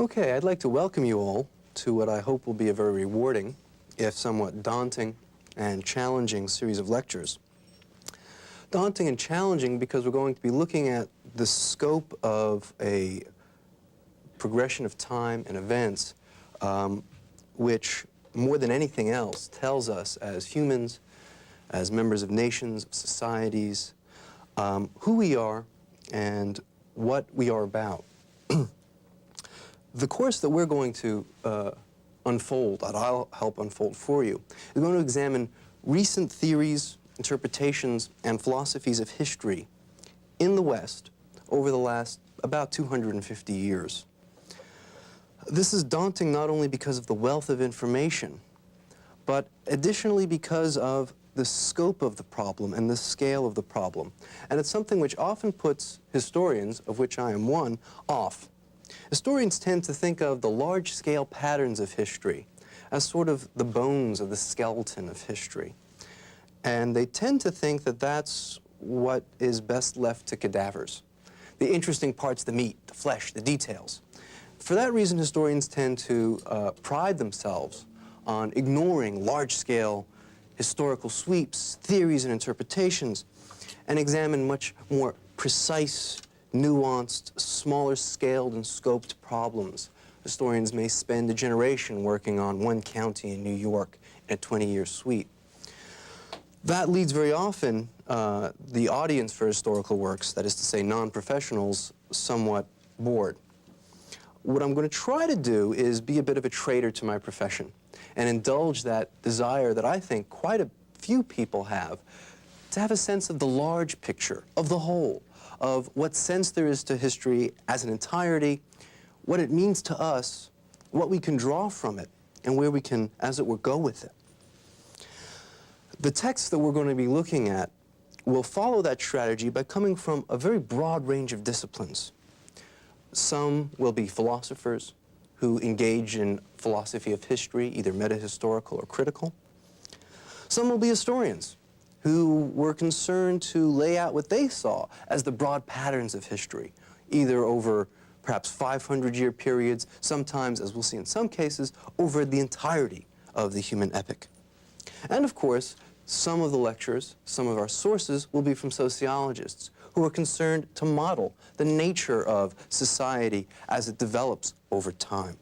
Okay, I'd like to welcome you all to what I hope will be a very rewarding, if somewhat daunting and challenging series of lectures. Daunting and challenging because we're going to be looking at the scope of a progression of time and events which, more than anything else, tells us as humans, as members of nations, of societies, who we are and what we are about. The course that we're going to unfold, that I'll help unfold for you, is going to examine recent theories, interpretations, and philosophies of history in the West over the last about 250 years. This is daunting not only because of the wealth of information, but additionally because of the scope of the problem and the scale of the problem. And it's something which often puts historians, of which I am one, off. Historians tend to think of the large-scale patterns of history as sort of the bones of the skeleton of history. And they tend to think that that's what is best left to cadavers. The interesting parts, the meat, the flesh, the details. For that reason, historians tend to pride themselves on ignoring large-scale historical sweeps, theories, and interpretations, and examine much more precise, nuanced, smaller-scaled and scoped problems. Historians may spend a generation working on one county in New York in a 20-year sweep. That leads very often the audience for historical works, that is to say non-professionals, somewhat bored. What I'm going to try to do is be a bit of a traitor to my profession and indulge that desire that I think quite a few people have to have a sense of the large picture, of the whole, of what sense there is to history as an entirety, what it means to us, what we can draw from it, and where we can, as it were, go with it. The texts that we're going to be looking at will follow that strategy by coming from a very broad range of disciplines. Some will be philosophers who engage in philosophy of history, either meta-historical or critical. Some will be historians who were concerned to lay out what they saw as the broad patterns of history, either over perhaps 500-year periods, sometimes, as we'll see in some cases, over the entirety of the human epic. And of course, some of the lectures, some of our sources, will be from sociologists who are concerned to model the nature of society as it develops over time.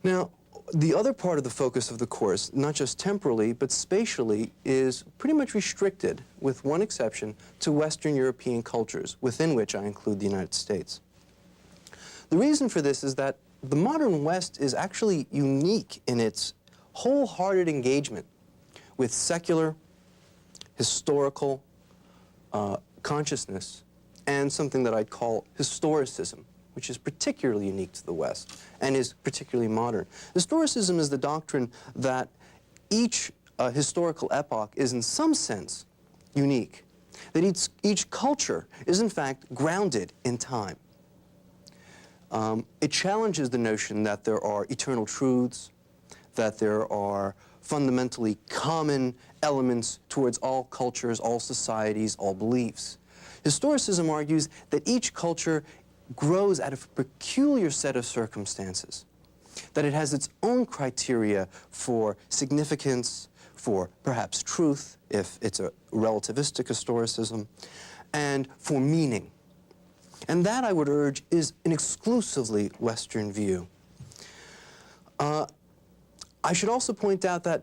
Now, the other part of the focus of the course, not just temporally, but spatially, is pretty much restricted, with one exception, to Western European cultures, within which I include the United States. The reason for this is that the modern West is actually unique in its wholehearted engagement with secular, historical consciousness, and something that I'd call historicism, which is particularly unique to the West and is particularly modern. Historicism is the doctrine that each historical epoch is in some sense unique, that each culture is in fact grounded in time. It challenges the notion that there are eternal truths, that there are fundamentally common elements towards all cultures, all societies, all beliefs. Historicism argues that each culture grows out of a peculiar set of circumstances, that it has its own criteria for significance, for perhaps truth, if it's a relativistic historicism, and for meaning. And that, I would urge, is an exclusively Western view. I should also point out that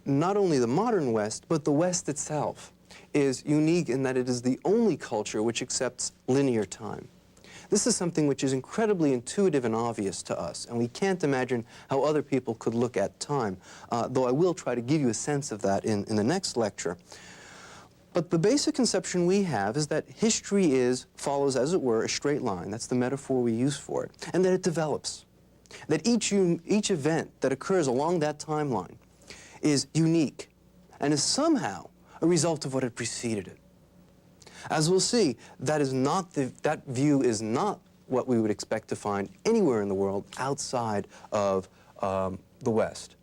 not only the modern West, but the West itself is unique in that it is the only culture which accepts linear time. This is something which is incredibly intuitive and obvious to us, and we can't imagine how other people could look at time, though I will try to give you a sense of that in the next lecture. But the basic conception we have is that history follows, as it were, a straight line. That's the metaphor we use for it, and that it develops. That each event that occurs along that timeline is unique and is somehow a result of what had preceded it. As we'll see, that view is not what we would expect to find anywhere in the world outside of the West.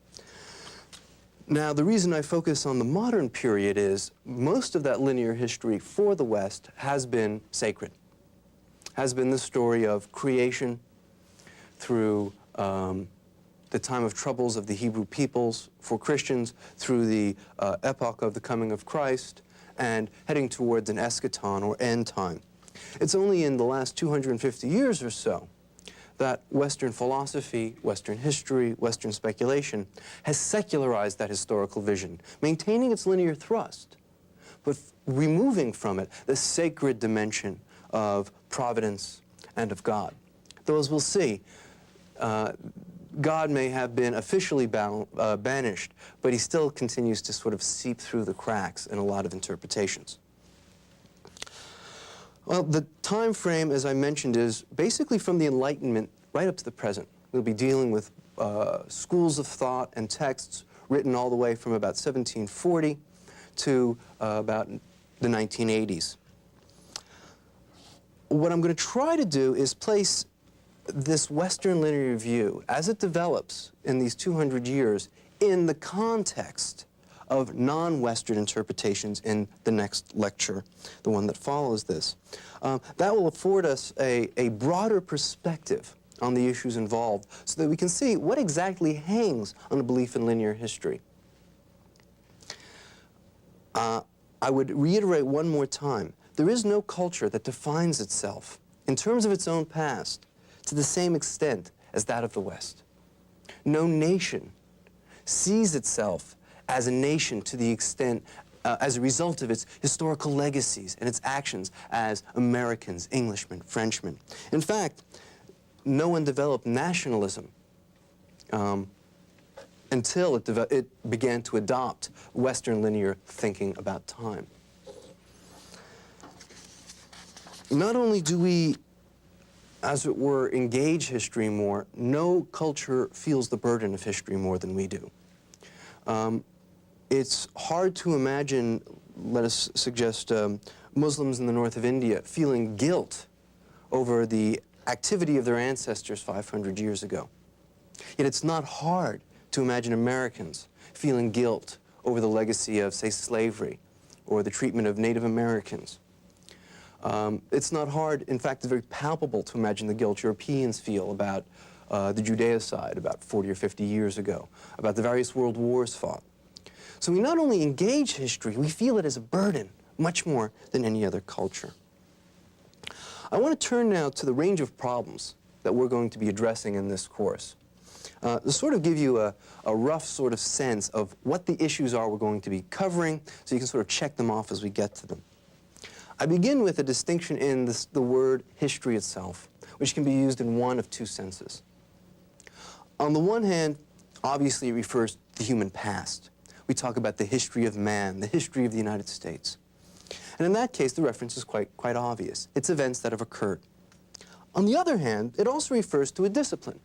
Now, the reason I focus on the modern period is most of that linear history for the West has been sacred. has been the story of creation through the time of troubles of the Hebrew peoples, for Christians through the epoch of the coming of Christ, and heading towards an eschaton or end time. It's only in the last 250 years or so that Western philosophy, Western history, Western speculation has secularized that historical vision, maintaining its linear thrust, but removing from it the sacred dimension of providence and of God. Though, as we'll see, God may have been officially banished, but he still continues to sort of seep through the cracks in a lot of interpretations. Well, the time frame, as I mentioned, is basically from the Enlightenment right up to the present. We'll be dealing with schools of thought and texts written all the way from about 1740 to about the 1980s. What I'm going to try to do is place this Western linear view, as it develops in these 200 years, in the context of non-Western interpretations in the next lecture, the one that follows this. That will afford us a broader perspective on the issues involved so that we can see what exactly hangs on a belief in linear history. I would reiterate one more time, there is no culture that defines itself in terms of its own past to the same extent as that of the West. No nation sees itself as a nation to the extent, as a result of its historical legacies and its actions as Americans, Englishmen, Frenchmen. In fact, no one developed nationalism until it began to adopt Western linear thinking about time. Not only do we, as it were, engage history more, no culture feels the burden of history more than we do. It's hard to imagine, let us suggest, Muslims in the north of India feeling guilt over the activity of their ancestors 500 years ago. Yet it's not hard to imagine Americans feeling guilt over the legacy of, say, slavery or the treatment of Native Americans. It's not hard, in fact, it's very palpable to imagine the guilt Europeans feel about the Judaicide about 40 or 50 years ago, about the various world wars fought. So we not only engage history, we feel it as a burden, much more than any other culture. I want to turn now to the range of problems that we're going to be addressing in this course. To sort of give you a rough sort of sense of what the issues are we're going to be covering, so you can sort of check them off as we get to them. I begin with a distinction in the word history itself, which can be used in one of two senses. On the one hand, obviously it refers to the human past. We talk about the history of man, the history of the United States. And in that case, the reference is quite obvious. It's events that have occurred. On the other hand, it also refers to a discipline,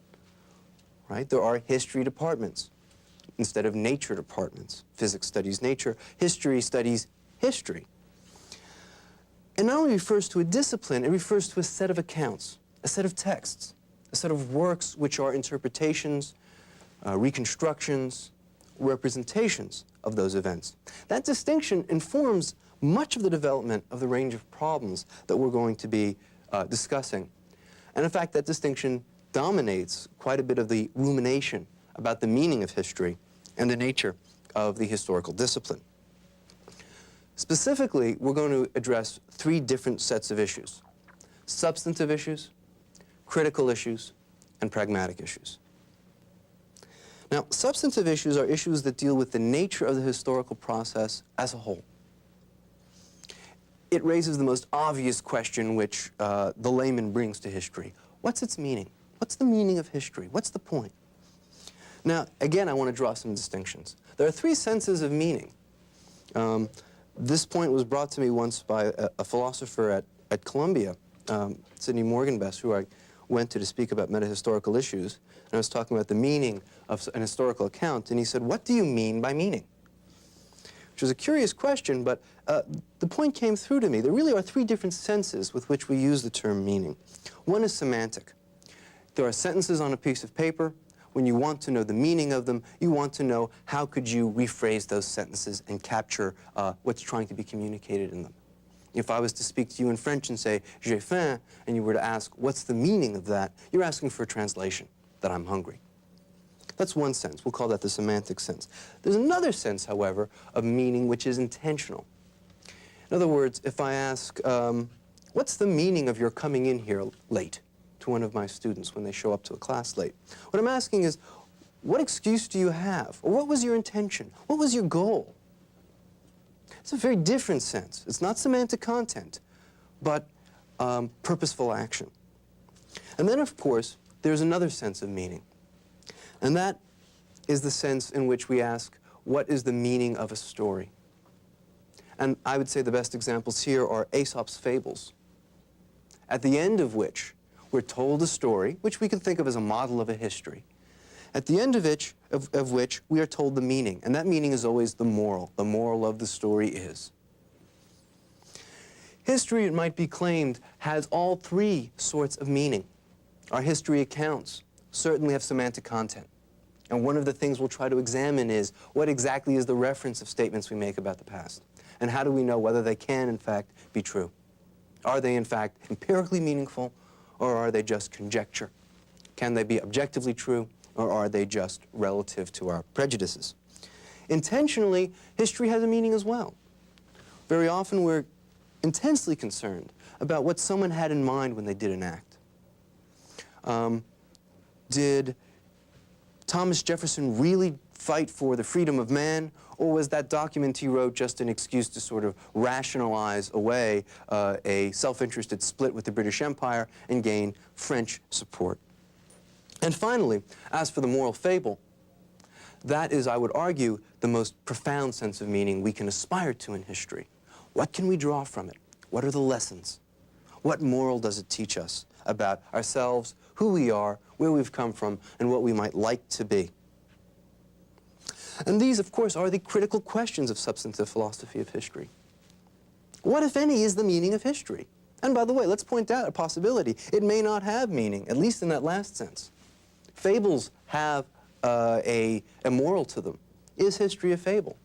right? There are history departments instead of nature departments. Physics studies nature, history studies history. It not only refers to a discipline, it refers to a set of accounts, a set of texts, a set of works which are interpretations, reconstructions, representations of those events. That distinction informs much of the development of the range of problems that we're going to be discussing. And in fact, that distinction dominates quite a bit of the rumination about the meaning of history and the nature of the historical discipline. Specifically, we're going to address three different sets of issues: substantive issues, critical issues, and pragmatic issues. Now, substantive issues are issues that deal with the nature of the historical process as a whole. It raises the most obvious question which the layman brings to history. What's its meaning? What's the meaning of history? What's the point? Now, again, I want to draw some distinctions. There are three senses of meaning. This point was brought to me once by a philosopher at Columbia, Sidney Morgenbest, who I went to speak about metahistorical issues. And I was talking about the meaning of an historical account, and he said, "What do you mean by meaning?" Which was a curious question, but the point came through to me. There really are three different senses with which we use the term meaning. One is semantic. There are sentences on a piece of paper. When you want to know the meaning of them, you want to know how could you rephrase those sentences and capture what's trying to be communicated in them. If I was to speak to you in French and say, j'ai faim, and you were to ask, what's the meaning of that? You're asking for a translation, that I'm hungry. That's one sense. We'll call that the semantic sense. There's another sense, however, of meaning which is intentional. In other words, if I ask, what's the meaning of your coming in here late to one of my students when they show up to a class late? What I'm asking is, what excuse do you have? Or what was your intention? What was your goal? It's a very different sense. It's not semantic content, but purposeful action. And then, of course, there's another sense of meaning. And that is the sense in which we ask, what is the meaning of a story? And I would say the best examples here are Aesop's fables, at the end of which we're told a story, which we can think of as a model of a history, at the end of which we are told the meaning. And that meaning is always the moral. The moral of the story is. History, it might be claimed, has all three sorts of meaning. Our history accounts certainly have semantic content. And one of the things we'll try to examine is what exactly is the reference of statements we make about the past? And how do we know whether they can, in fact, be true? Are they, in fact, empirically meaningful, or are they just conjecture? Can they be objectively true, or are they just relative to our prejudices? Intentionally, history has a meaning as well. Very often we're intensely concerned about what someone had in mind when they did an act. Did Thomas Jefferson really fight for the freedom of man, or was that document he wrote just an excuse to sort of rationalize away a self-interested split with the British Empire and gain French support? And finally, as for the moral fable, that is, I would argue, the most profound sense of meaning we can aspire to in history. What can we draw from it? What are the lessons? What moral does it teach us about ourselves, who we are, where we've come from, and what we might like to be? And these, of course, are the critical questions of substantive philosophy of history. What, if any, is the meaning of history? And by the way, let's point out a possibility. It may not have meaning, at least in that last sense. Fables have a moral to them. Is history a fable?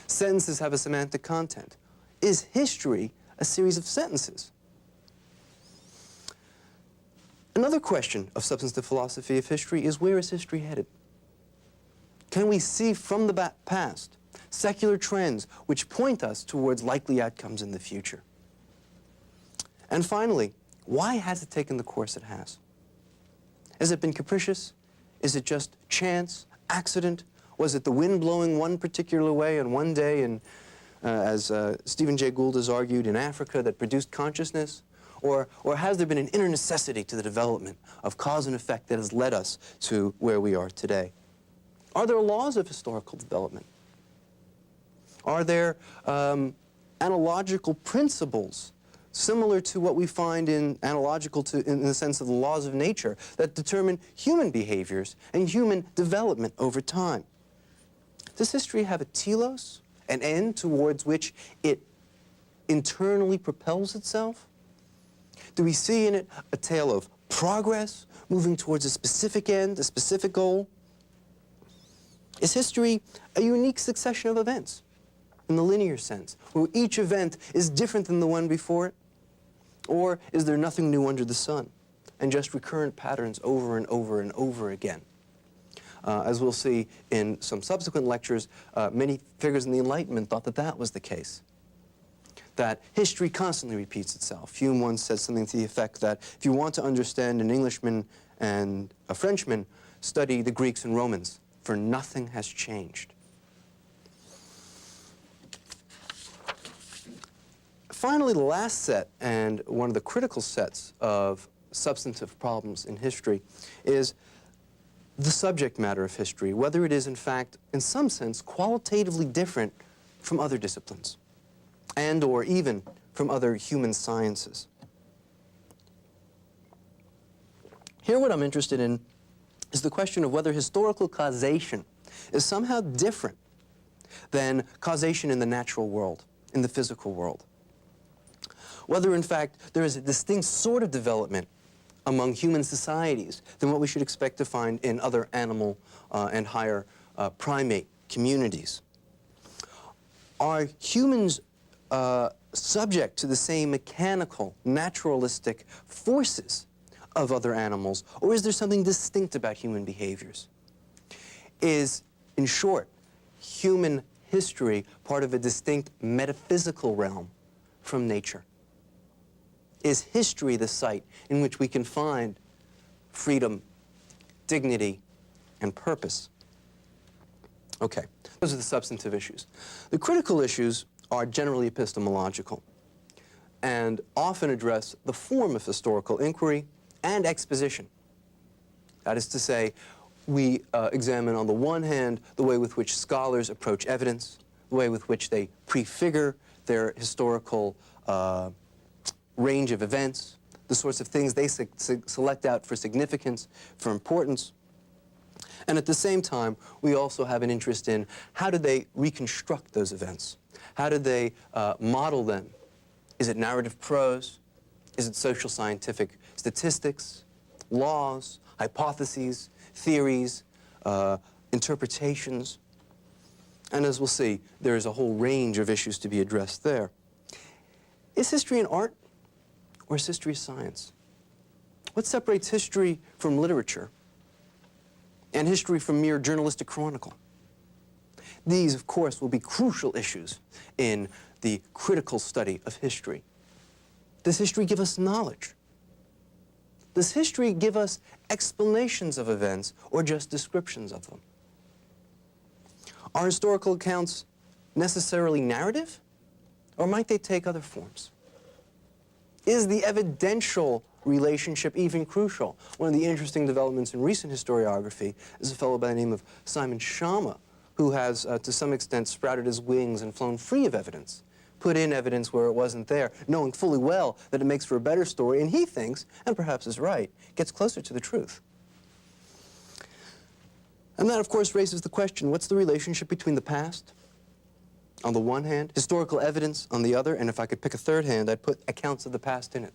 Sentences have a semantic content. Is history a series of sentences? Another question of substantive philosophy of history is, where is history headed? Can we see from the past secular trends which point us towards likely outcomes in the future? And finally, why has it taken the course it has? Has it been capricious? Is it just chance, accident? Was it the wind blowing one particular way on one day, and as Stephen Jay Gould has argued, in Africa, that produced consciousness? Or has there been an inner necessity to the development of cause and effect that has led us to where we are today? Are there laws of historical development? Are there analogical principles similar to what we find in the sense of the laws of nature that determine human behaviors and human development over time? Does history have a telos, an end towards which it internally propels itself? Do we see in it a tale of progress, moving towards a specific end, a specific goal? Is history a unique succession of events, in the linear sense, where each event is different than the one before it? Or is there nothing new under the sun, and just recurrent patterns over and over and over again? As we'll see in some subsequent lectures, many figures in the Enlightenment thought that that was the case, that history constantly repeats itself. Hume once said something to the effect that if you want to understand an Englishman and a Frenchman, study the Greeks and Romans, for nothing has changed. Finally, the last set, and one of the critical sets of substantive problems in history, is the subject matter of history, whether it is, in fact, in some sense, qualitatively different from other disciplines, and or even from other human sciences. Here what I'm interested in is the question of whether historical causation is somehow different than causation in the natural world, in the physical world. Whether, in fact, there is a distinct sort of development among human societies than what we should expect to find in other animal and higher primate communities. Are humans subject to the same mechanical, naturalistic forces of other animals, or is there something distinct about human behaviors? Is, in short, human history part of a distinct metaphysical realm from nature? Is history the site in which we can find freedom, dignity, and purpose? Okay, those are the substantive issues. The critical issues are generally epistemological and often address the form of historical inquiry and exposition. That is to say, we examine on the one hand the way with which scholars approach evidence, the way with which they prefigure their historical range of events, the sorts of things they select out for significance, for importance. And at the same time, we also have an interest in how do they reconstruct those events? How do they model them? Is it narrative prose? Is it social scientific statistics, laws, hypotheses, theories, interpretations? And as we'll see, there is a whole range of issues to be addressed there. Is history an art, or is history a science? What separates history from literature and history from mere journalistic chronicle? These, of course, will be crucial issues in the critical study of history. Does history give us knowledge? Does history give us explanations of events or just descriptions of them? Are historical accounts necessarily narrative, or might they take other forms? Is the evidential relationship even crucial? One of the interesting developments in recent historiography is a fellow by the name of Simon Schama, who has, to some extent, sprouted his wings and flown free of evidence, put in evidence where it wasn't there, knowing fully well that it makes for a better story, and he thinks, and perhaps is right, gets closer to the truth. And that, of course, raises the question, what's the relationship between the past, on the one hand, historical evidence on the other, and if I could pick a third hand, I'd put accounts of the past in it.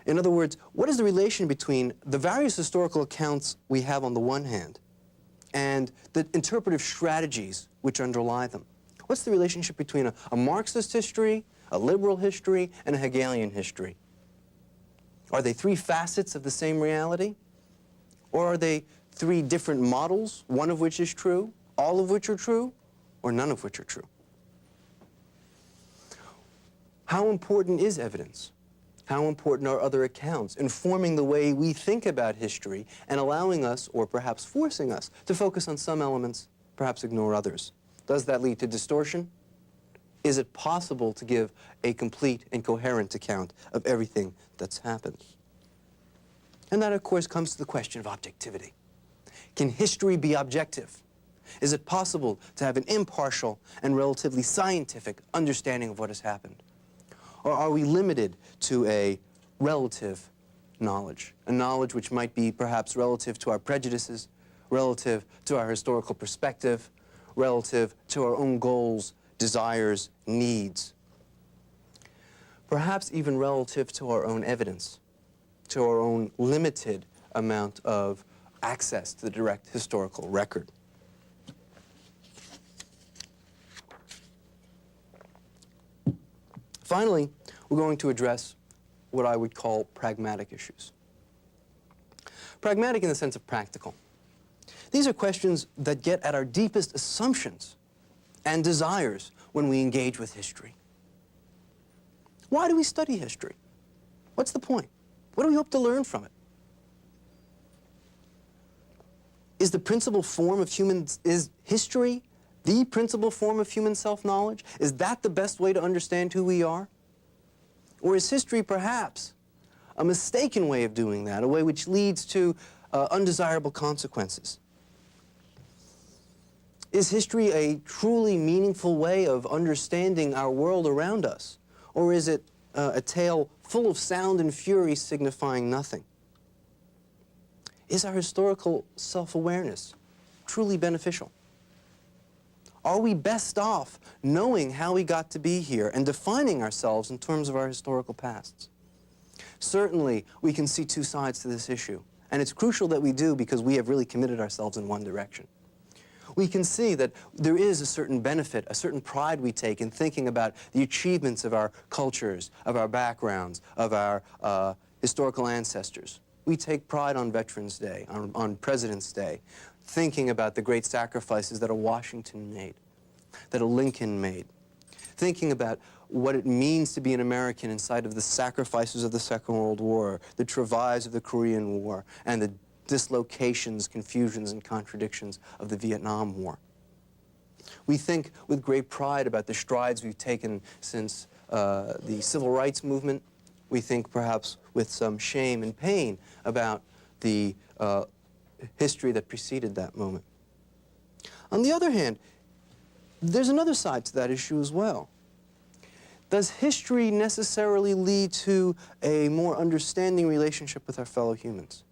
In other words, what is the relation between the various historical accounts we have on the one hand and the interpretive strategies which underlie them? What's the relationship between a Marxist history, a liberal history, and a Hegelian history? Are they three facets of the same reality? Or are they three different models, one of which is true, all of which are true, or none of which are true? How important is evidence? How important are other accounts informing the way we think about history and allowing us, or perhaps forcing us, to focus on some elements, perhaps ignore others? Does that lead to distortion? Is it possible to give a complete and coherent account of everything that's happened? And that, of course, comes to the question of objectivity. Can history be objective? Is it possible to have an impartial and relatively scientific understanding of what has happened? Or are we limited to a relative knowledge, a knowledge which might be perhaps relative to our prejudices, relative to our historical perspective, relative to our own goals, desires, needs, perhaps even relative to our own evidence, to our own limited amount of access to the direct historical record? Finally, we're going to address what I would call pragmatic issues. Pragmatic in the sense of practical. These are questions that get at our deepest assumptions and desires when we engage with history. Why do we study history? What's the point? What do we hope to learn from it? Is history the principal form of human self-knowledge? Is that the best way to understand who we are? Or is history perhaps a mistaken way of doing that, a way which leads to undesirable consequences? Is history a truly meaningful way of understanding our world around us? Or is it a tale full of sound and fury signifying nothing? Is our historical self-awareness truly beneficial? Are we best off knowing how we got to be here and defining ourselves in terms of our historical pasts? Certainly, we can see two sides to this issue, and it's crucial that we do because we have really committed ourselves in one direction. we can see that there is a certain benefit, a certain pride we take in thinking about the achievements of our cultures, of our backgrounds, of our historical ancestors. We take pride on Veterans Day, on President's Day, thinking about the great sacrifices that a Washington made, that a Lincoln made, thinking about what it means to be an American in sight of the sacrifices of the Second World War, the travails of the Korean War, and the dislocations, confusions, and contradictions of the Vietnam War. We think with great pride about the strides we've taken since the Civil Rights Movement. We think perhaps with some shame and pain about the history that preceded that moment. On the other hand, there's another side to that issue as well. Does history necessarily lead to a more understanding relationship with our fellow humans?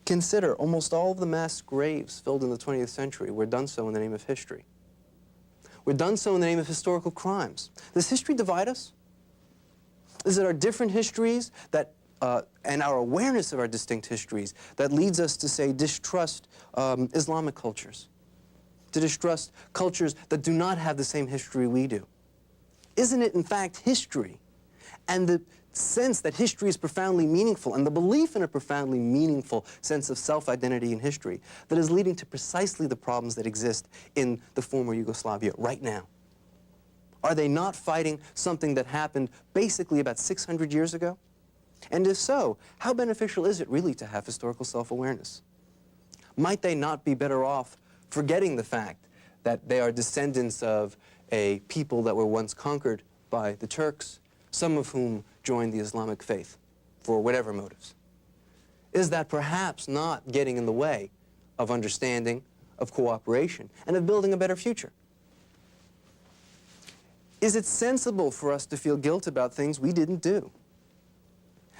Consider almost all of the mass graves filled in the 20th century were done so in the name of history. Were done so in the name of historical crimes. Does history divide us? Is it our different histories that, and our awareness of our distinct histories that leads us to, say, distrust Islamic cultures, to distrust cultures that do not have the same history we do? Isn't it, in fact, history and the sense that history is profoundly meaningful and the belief in a profoundly meaningful sense of self-identity in history that is leading to precisely the problems that exist in the former Yugoslavia right now? Are they not fighting something that happened basically about 600 years ago? And if so, how beneficial is it really to have historical self-awareness? Might they not be better off forgetting the fact that they are descendants of a people that were once conquered by the Turks, some of whom joined the Islamic faith for whatever motives? Is that perhaps not getting in the way of understanding, of cooperation, and of building a better future? Is it sensible for us to feel guilt about things we didn't do?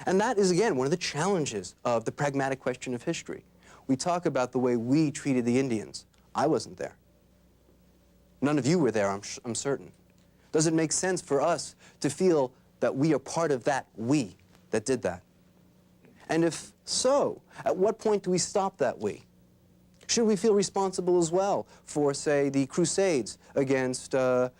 And that is, again, one of the challenges of the pragmatic question of history. We talk about the way we treated the Indians. I wasn't there. None of you were there, I'm certain. Does it make sense for us to feel that we are part of that we that did that? And if so, at what point do we stop that we? Should we feel responsible as well for, say, the Crusades against the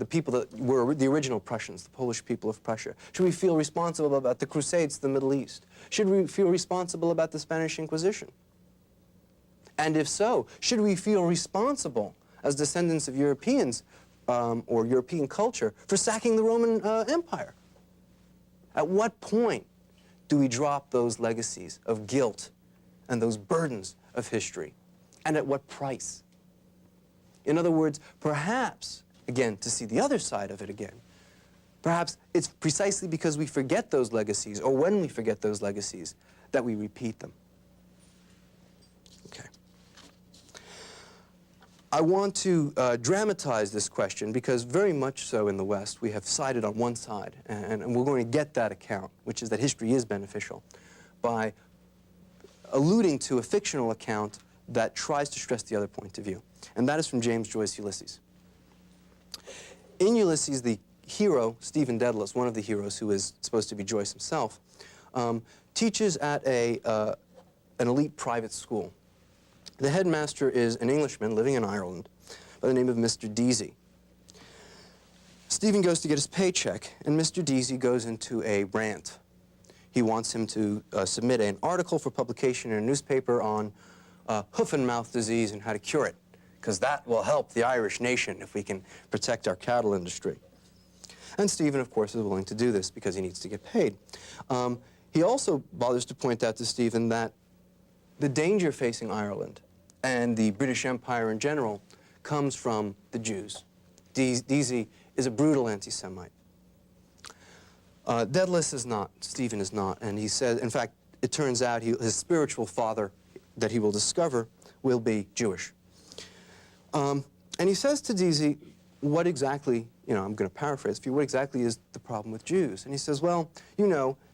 people that were the original Prussians, the Polish people of Prussia? Should we feel responsible about the Crusades to the Middle East? Should we feel responsible about the Spanish Inquisition? And if so, should we feel responsible as descendants of Europeans or European culture for sacking the Roman Empire? At what point do we drop those legacies of guilt and those burdens of history? And at what price? In other words, perhaps, again, to see the other side of it again, perhaps it's precisely because we forget those legacies, or when we forget those legacies, that we repeat them. Okay. I want to dramatize this question because very much so in the West we have sided on one side, and we're going to get that account, which is that history is beneficial, by alluding to a fictional account that tries to stress the other point of view. And that is from James Joyce's Ulysses. In Ulysses, the hero, Stephen Dedalus, one of the heroes who is supposed to be Joyce himself, teaches at an elite private school. The headmaster is an Englishman living in Ireland by the name of Mr. Deasy. Stephen goes to get his paycheck, and Mr. Deasy goes into a rant. He wants him to submit an article for publication in a newspaper on hoof and mouth disease and how to cure it, because that will help the Irish nation if we can protect our cattle industry. And Stephen, of course, is willing to do this because he needs to get paid. He also bothers to point out to Stephen that the danger facing Ireland and the British Empire in general comes from the Jews. Deasy is a brutal anti-Semite. Dedalus is not, Stephen is not, and he says, in fact, it turns out his spiritual father that he will discover will be Jewish. And he says to Deasy, what exactly, I'm going to paraphrase for you, what exactly is the problem with Jews? And he says, well,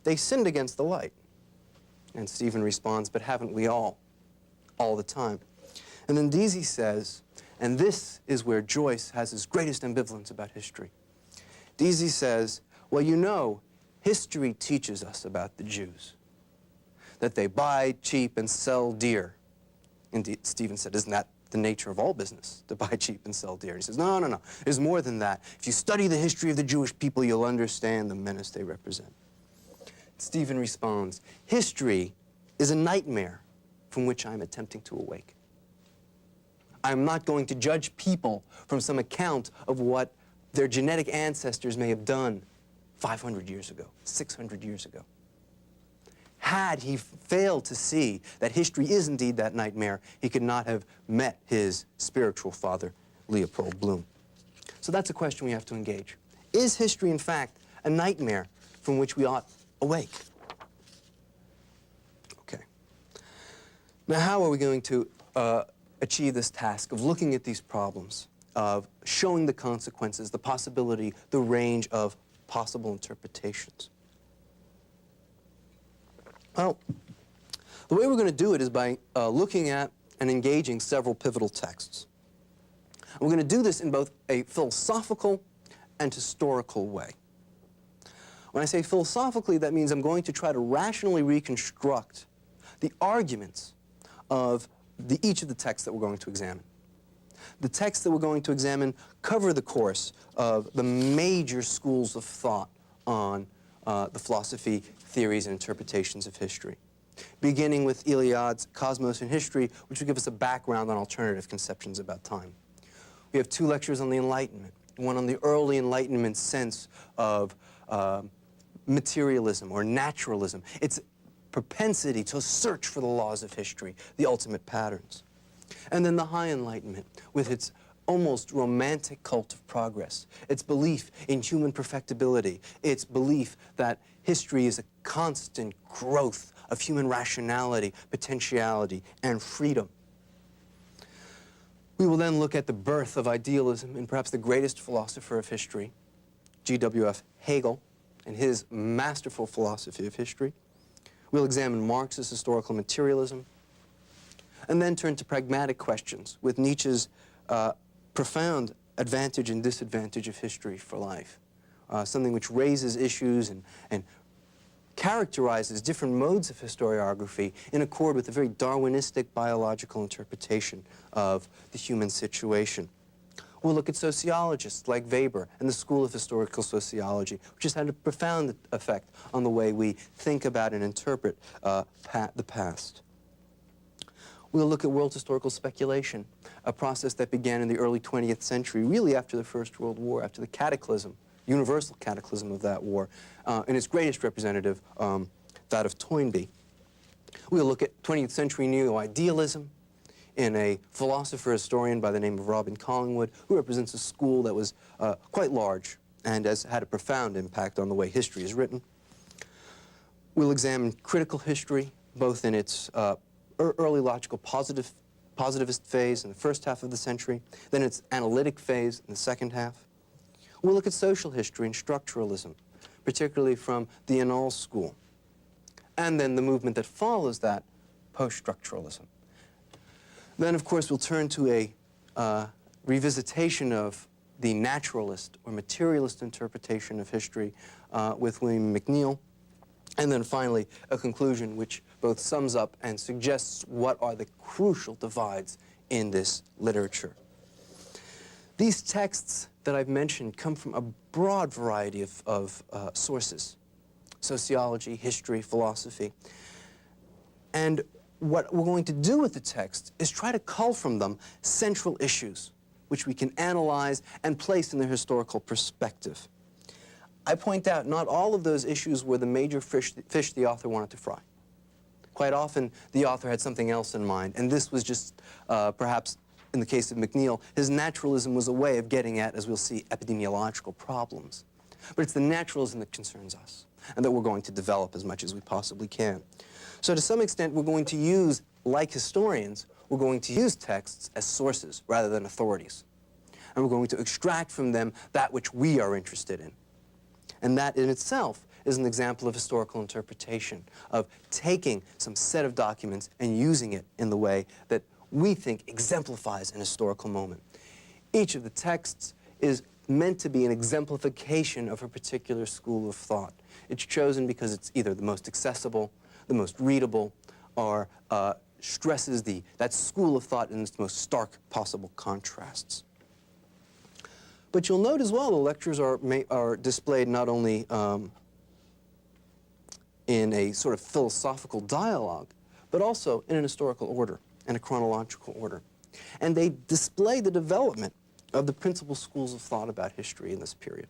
they sinned against the light. And Stephen responds, but haven't we all the time? And then Deasy says, and this is where Joyce has his greatest ambivalence about history. Deasy says, well, history teaches us about the Jews. that they buy cheap and sell dear. Indeed, Stephen said, isn't that the nature of all business, to buy cheap and sell dear? He says, no, no, no, there's more than that. If you study the history of the Jewish people, you'll understand the menace they represent. Stephen responds, history is a nightmare from which I'm attempting to awake. I'm not going to judge people from some account of what their genetic ancestors may have done 500 years ago, 600 years ago. Had he failed to see that history is indeed that nightmare, he could not have met his spiritual father, Leopold Bloom. So that's a question we have to engage. Is history, in fact, a nightmare from which we ought awake? Okay. Now, how are we going to achieve this task of looking at these problems, of showing the consequences, the possibility, the range of possible interpretations? Well, the way we're going to do it is by looking at and engaging several pivotal texts. And we're going to do this in both a philosophical and historical way. When I say philosophically, that means I'm going to try to rationally reconstruct the arguments of each of the texts that we're going to examine. The texts that we're going to examine cover the course of the major schools of thought on the philosophy, theories, and interpretations of history, beginning with Iliad's Cosmos and History, which will give us a background on alternative conceptions about time. We have 2 lectures on the Enlightenment, one on the early Enlightenment sense of materialism or naturalism, its propensity to search for the laws of history, the ultimate patterns. And then the High Enlightenment, with its almost romantic cult of progress, its belief in human perfectibility, its belief that history is a constant growth of human rationality, potentiality, and freedom. We will then look at the birth of idealism in perhaps the greatest philosopher of history, G.W.F. Hegel, and his masterful philosophy of history. We'll examine Marx's historical materialism, and then turn to pragmatic questions with Nietzsche's profound advantage and disadvantage of history for life, something which raises issues and characterizes different modes of historiography in accord with a very Darwinistic biological interpretation of the human situation. We'll look at sociologists like Weber and the School of Historical Sociology, which has had a profound effect on the way we think about and interpret the past. We'll look at world historical speculation, a process that began in the early 20th century, really after the First World War, after the cataclysm, universal cataclysm of that war, and its greatest representative, that of Toynbee. We'll look at 20th century neo-idealism in a philosopher-historian by the name of Robin Collingwood, who represents a school that was quite large and has had a profound impact on the way history is written. We'll examine critical history, both in its early logical positivist phase in the first half of the century, then its analytic phase in the second half. We'll look at social history and structuralism, particularly from the Annales school, and then the movement that follows that, post-structuralism. Then, of course, we'll turn to a revisitation of the naturalist or materialist interpretation of history with William McNeill, and then finally a conclusion which both sums up and suggests what are the crucial divides in this literature. These texts that I've mentioned come from a broad variety of sources: sociology, history, philosophy. And what we're going to do with the text is try to cull from them central issues which we can analyze and place in their historical perspective. I point out not all of those issues were the major fish the author wanted to fry. Quite often, the author had something else in mind, and this was just, perhaps, in the case of McNeill, his naturalism was a way of getting at, as we'll see, epidemiological problems. But it's the naturalism that concerns us, and that we're going to develop as much as we possibly can. So to some extent, we're going to use, like historians, we're going to use texts as sources rather than authorities. And we're going to extract from them that which we are interested in. And that in itself is an example of historical interpretation, of taking some set of documents and using it in the way that we think exemplifies an historical moment. Each of the texts is meant to be an exemplification of a particular school of thought. It's chosen because it's either the most accessible, the most readable, or stresses that school of thought in its most stark possible contrasts. But you'll note as well the lectures are displayed not only in a sort of philosophical dialogue, but also in an historical order and a chronological order. And they display the development of the principal schools of thought about history in this period.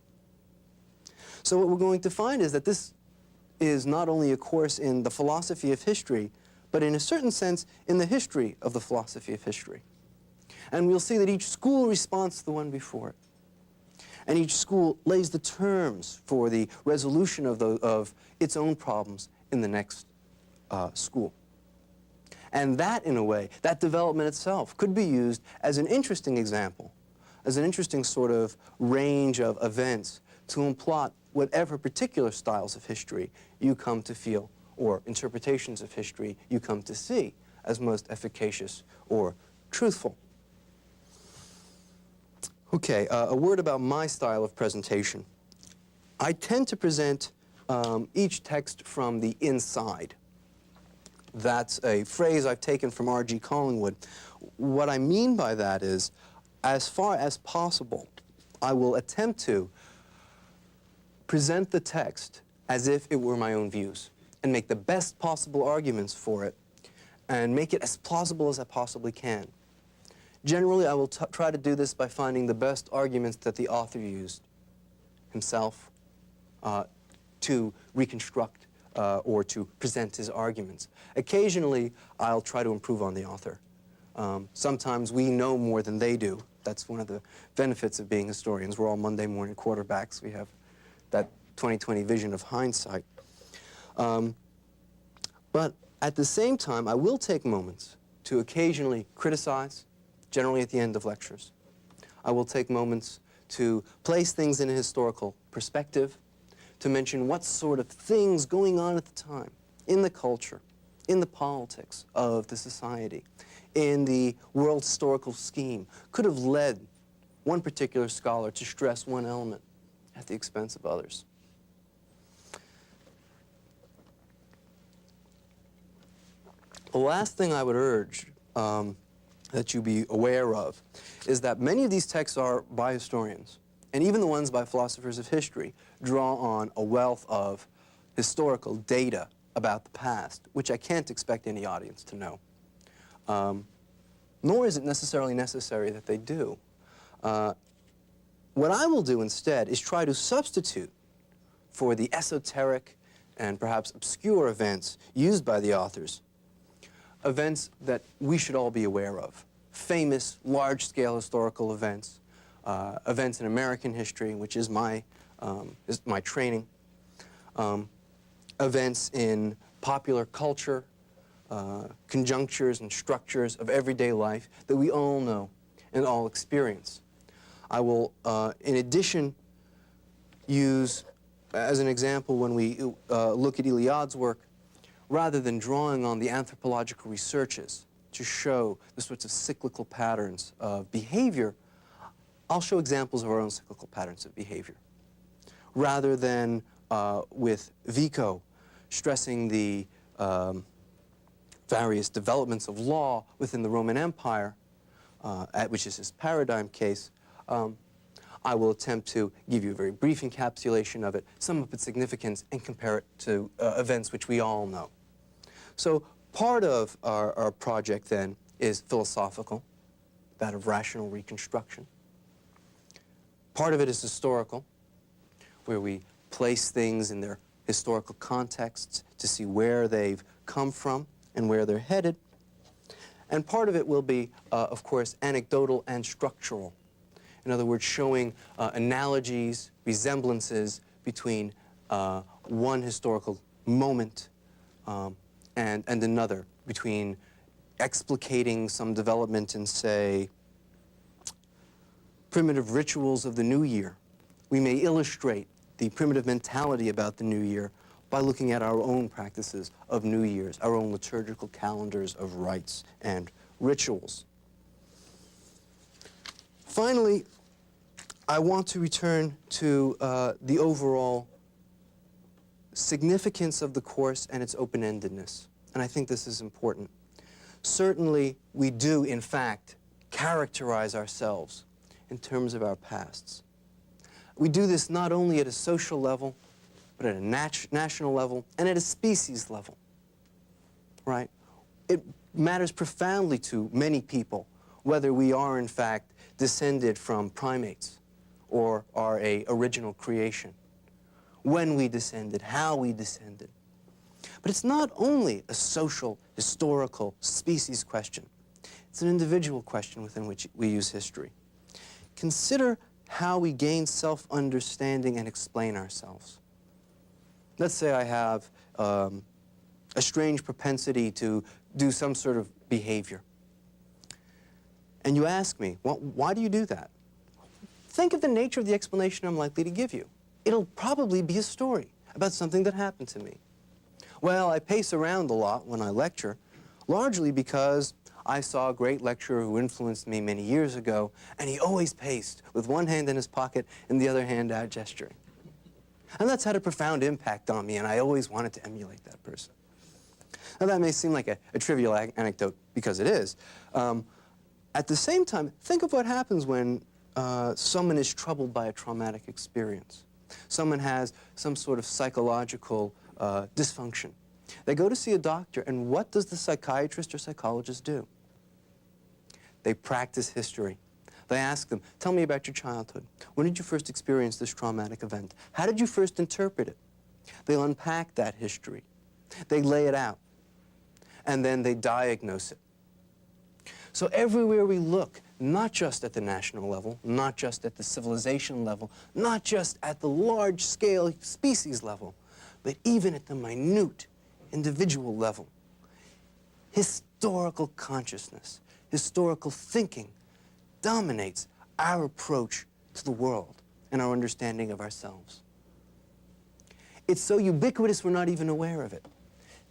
So what we're going to find is that this is not only a course in the philosophy of history, but in a certain sense in the history of the philosophy of history. And we'll see that each school responds to the one before it. And each school lays the terms for the resolution of its own problems in the next school. And that, in a way, that development itself could be used as an interesting example, as an interesting sort of range of events to plot whatever particular styles of history you come to feel, or interpretations of history you come to see as most efficacious or truthful. Okay, a word about my style of presentation. I tend to present each text from the inside. That's a phrase I've taken from R.G. Collingwood. What I mean by that is, as far as possible, I will attempt to present the text as if it were my own views and make the best possible arguments for it and make it as plausible as I possibly can. Generally, I will try to do this by finding the best arguments that the author used himself to reconstruct or to present his arguments. Occasionally, I'll try to improve on the author. Sometimes we know more than they do. That's one of the benefits of being historians. We're all Monday morning quarterbacks. We have that 20/20 vision of hindsight. But at the same time, I will take moments to occasionally criticize, generally at the end of lectures. I will take moments to place things in a historical perspective, to mention what sort of things going on at the time, in the culture, in the politics of the society, in the world historical scheme, could have led one particular scholar to stress one element at the expense of others. The last thing I would urge that you be aware of is that many of these texts are by historians, and even the ones by philosophers of history draw on a wealth of historical data about the past, which I can't expect any audience to know. Nor is it necessarily necessary that they do. What I will do instead is try to substitute for the esoteric and perhaps obscure events used by the authors, events that we should all be aware of. Famous, large-scale historical events, events in American history, which is my training, events in popular culture, conjunctures and structures of everyday life that we all know and all experience. I will, in addition, use, as an example, when we look at Iliad's work, rather than drawing on the anthropological researches to show the sorts of cyclical patterns of behavior, I'll show examples of our own cyclical patterns of behavior. Rather than with Vico stressing the various developments of law within the Roman Empire, which is his paradigm case, I will attempt to give you a very brief encapsulation of it, sum up its significance, and compare it to events which we all know. So part of our project, then, is philosophical, that of rational reconstruction. Part of it is historical, where we place things in their historical contexts to see where they've come from and where they're headed. And part of it will be, of course, anecdotal and structural. In other words, showing analogies, resemblances between one historical moment and another, between explicating some development in, say, primitive rituals of the New Year. We may illustrate the primitive mentality about the New Year by looking at our own practices of New Year's, our own liturgical calendars of rites and rituals. Finally, I want to return to the overall significance of the course and its open-endedness. And I think this is important. Certainly, we do, in fact, characterize ourselves in terms of our pasts. We do this not only at a social level, but at a national level and at a species level, right? It matters profoundly to many people whether we are, in fact, descended from primates or are an original creation, when we descended, how we descended. But it's not only a social, historical, species question. It's an individual question within which we use history. Consider how we gain self-understanding and explain ourselves. Let's say I have a strange propensity to do some sort of behavior. And you ask me, well, why do you do that? Think of the nature of the explanation I'm likely to give you. It'll probably be a story about something that happened to me. Well, I pace around a lot when I lecture, largely because I saw a great lecturer who influenced me many years ago, and he always paced with one hand in his pocket and the other hand out gesturing. And that's had a profound impact on me, and I always wanted to emulate that person. Now, that may seem like a trivial anecdote, because it is. At the same time, think of what happens when someone is troubled by a traumatic experience. Someone has some sort of psychological dysfunction. They go to see a doctor, and what does the psychiatrist or psychologist do? They practice history. They ask them, tell me about your childhood. When did you first experience this traumatic event? How did you first interpret it? They'll unpack that history. They lay it out. And then they diagnose it. So everywhere we look, not just at the national level, not just at the civilization level, not just at the large-scale species level, but even at the minute individual level, historical consciousness, historical thinking dominates our approach to the world and our understanding of ourselves. It's so ubiquitous we're not even aware of it.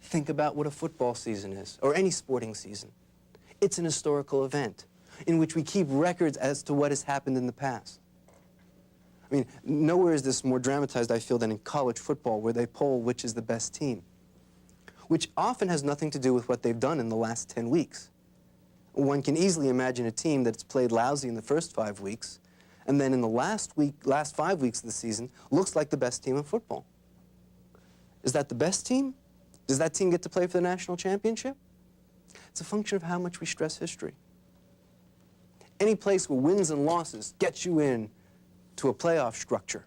Think about what a football season is, or any sporting season. It's an historical event in which we keep records as to what has happened in the past. I mean, nowhere is this more dramatized, I feel, than in college football, where they poll which is the best team, which often has nothing to do with what they've done in the last 10 weeks. One can easily imagine a team that's played lousy in the first 5 weeks, and then in the last 5 weeks of the season, looks like the best team in football. Is that the best team? Does that team get to play for the national championship? It's a function of how much we stress history. Any place where wins and losses get you in to a playoff structure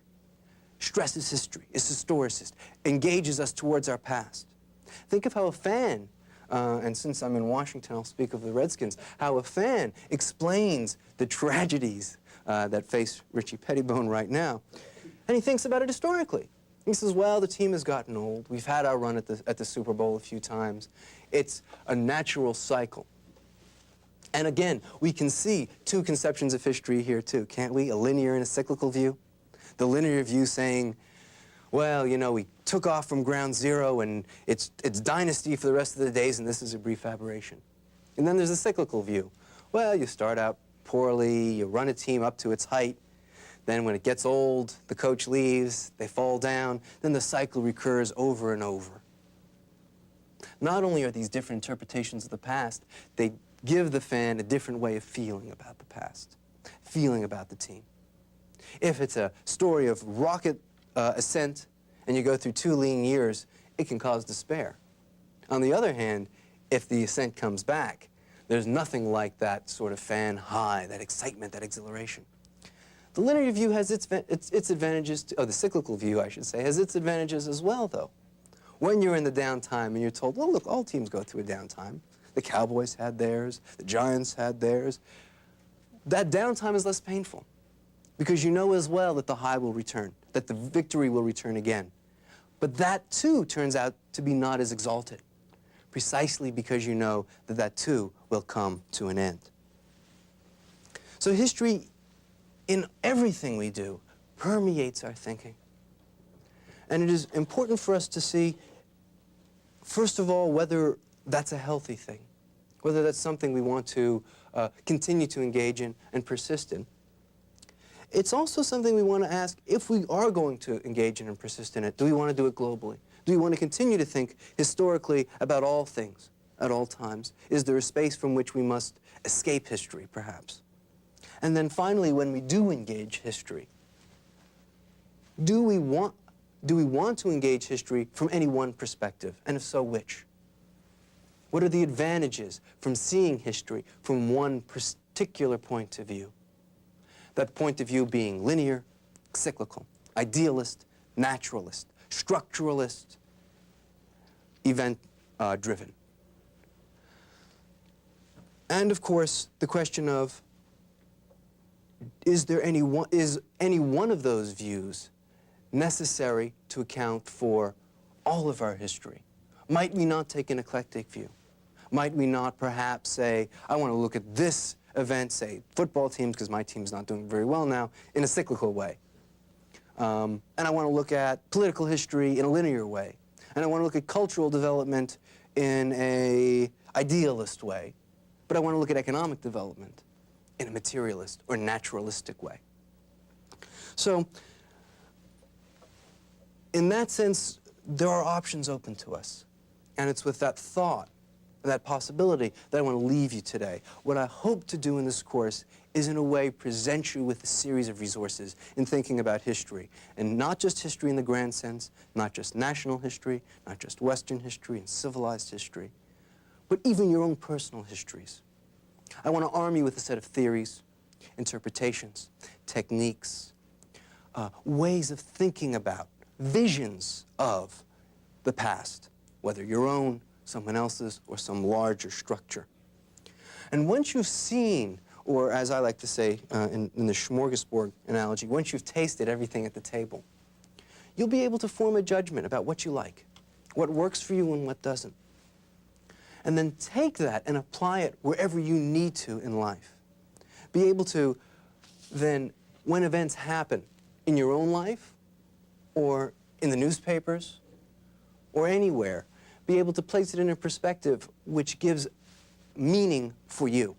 stresses history, is historicist, engages us towards our past. Think of how a fan, and since I'm in Washington, I'll speak of the Redskins, how a fan explains the tragedies that face Richie Pettibone right now. And he thinks about it historically. He says, well, the team has gotten old. We've had our run at the Super Bowl a few times. It's a natural cycle. And again, we can see two conceptions of history here too, can't we? A linear and a cyclical view. The linear view saying, well, you know, we took off from ground zero and it's dynasty for the rest of the days and this is a brief aberration. And then there's a cyclical view. Well, you start out poorly, you run a team up to its height, then when it gets old, the coach leaves, they fall down, then the cycle recurs over and over. Not only are these different interpretations of the past, they give the fan a different way of feeling about the past, feeling about the team. If it's a story of rocket ascent and you go through 2 lean years, it can cause despair. On the other hand, if the ascent comes back, there's nothing like that sort of fan high, that excitement, that exhilaration. The linear view has its advantages, or the cyclical view, I should say, has its advantages as well, though. When you're in the downtime and you're told, well, look, all teams go through a downtime. The Cowboys had theirs, the Giants had theirs. That downtime is less painful because you know as well that the high will return, that the victory will return again. But that, too, turns out to be not as exalted, precisely because you know that that, too, will come to an end. So history, in everything we do, permeates our thinking. And it is important for us to see, first of all, whether that's a healthy thing, whether that's something we want to continue to engage in and persist in. It's also something we want to ask, if we are going to engage in and persist in it, do we want to do it globally? Do we want to continue to think historically about all things at all times? Is there a space from which we must escape history, perhaps? And then finally, when we do engage history, do we want to engage history from any one perspective? And if so, which? What are the advantages from seeing history from one particular point of view? That point of view being linear, cyclical, idealist, naturalist, structuralist, event-driven. And of course, the question of, is any one of those views necessary to account for all of our history? Might we not take an eclectic view? Might we not perhaps say, I want to look at this event, say football teams, because my team's not doing very well now, in a cyclical way. And I want to look at political history in a linear way. And I want to look at cultural development in an idealist way. But I want to look at economic development in a materialist or naturalistic way. So, in that sense, there are options open to us. And it's with that thought, that possibility, that I want to leave you today. What I hope to do in this course is, in a way, present you with a series of resources in thinking about history. And not just history in the grand sense, not just national history, not just Western history and civilized history, but even your own personal histories. I want to arm you with a set of theories, interpretations, techniques, ways of thinking about, visions of the past, whether your own, someone else's, or some larger structure. And once you've seen, or as I like to say in the smorgasbord analogy, once you've tasted everything at the table, you'll be able to form a judgment about what you like, what works for you and what doesn't. And then take that and apply it wherever you need to in life. Be able to then, when events happen in your own life, or in the newspapers, or anywhere, be able to place it in a perspective which gives meaning for you,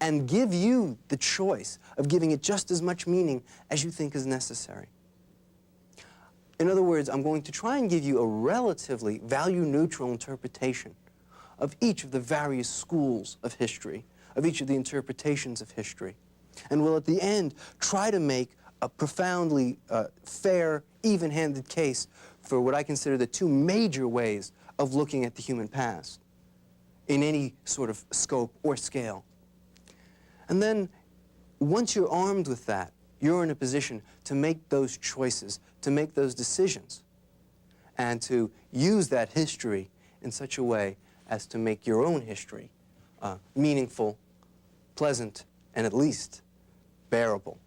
and give you the choice of giving it just as much meaning as you think is necessary. In other words, I'm going to try and give you a relatively value-neutral interpretation of each of the various schools of history, of each of the interpretations of history, and will at the end try to make a profoundly fair, even-handed case for what I consider the two major ways of looking at the human past in any sort of scope or scale. And then, once you're armed with that, you're in a position to make those choices, to make those decisions, and to use that history in such a way as to make your own history meaningful, pleasant, and at least bearable.